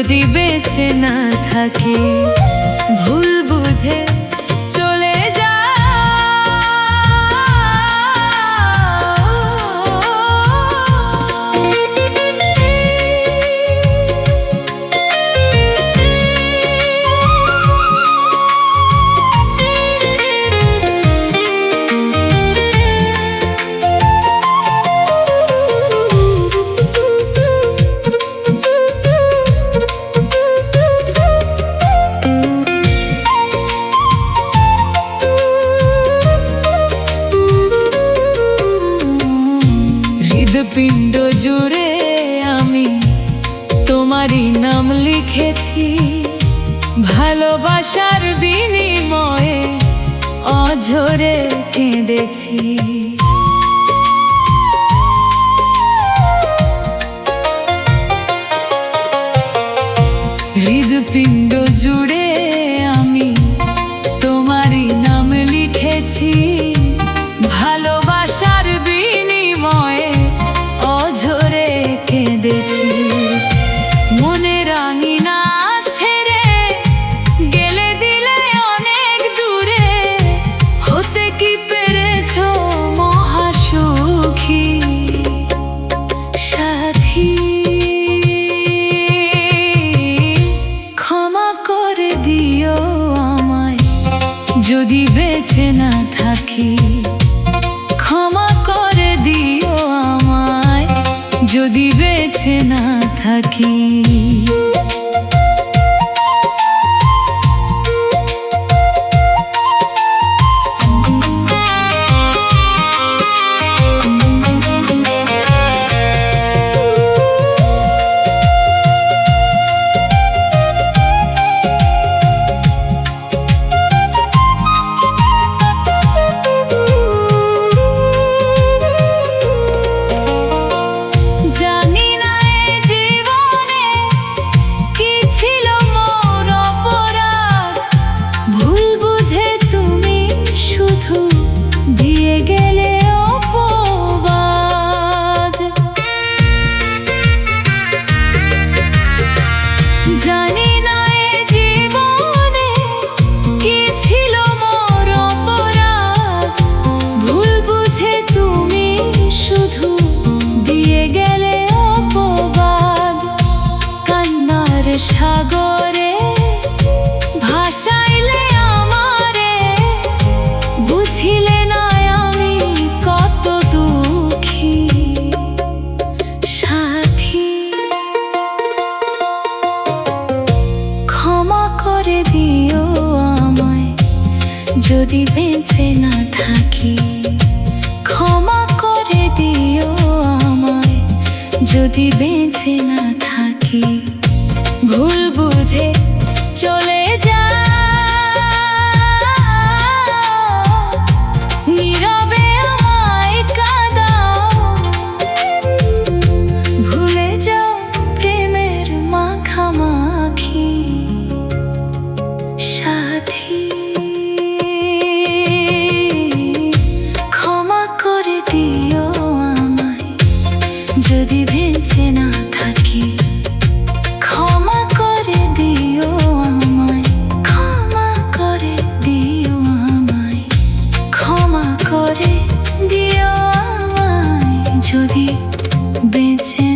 যদি বেঁচে না থাকি, ভুল বুঝে চলে যা। হৃদপিণ্ড জুড়ে আমি তোমারই নাম লিখেছি, ভালোবাসার বিনিময়ে অঝরে কেঁদেছি। হৃদপিণ্ড জুড়ে আমি তোমারই নাম লিখেছি, ভালোবাসার বিনিময়ে অঝরে কেঁদেছি। মনের আঙিনা ছেড়ে গেলে দিলে অনেক দূরে, হতে কি পেরেছো মহাসুখী সাথী। ক্ষমা করে দিও আমায় যদি বেঁচে না থাকি, ক্ষমা করে দিও আমায় যদি বেঁচে না থাকি। জানি না এ জীবনে কি ছিল মোর অপরাধ, ভুল বুঝে তুমি শুধু দিয়ে গেলে অপবাদ। কান্নার সাগরে ভাসাইলে আমারে, বুঝিলে না আমি কত দুঃখী সাথী। ক্ষমা করে দিও আমায় যদি বেঁচে না থাকি, ক্ষমা করে দিও আমায় যদি বেঁচে না থাকি। ভুল বুঝে চলে যা, নীরবে আমায় কাঁদাও, ভুলে যাও প্রেমের মাখামাখি সাথী। ক্ষমা করে দিও আমায় যদি বেঁচে না থাকি, ক্ষমা করে দিও আমায়, ক্ষমা করে দিও আমায়, ক্ষমা করে দিও আমায় যদি বেঁচে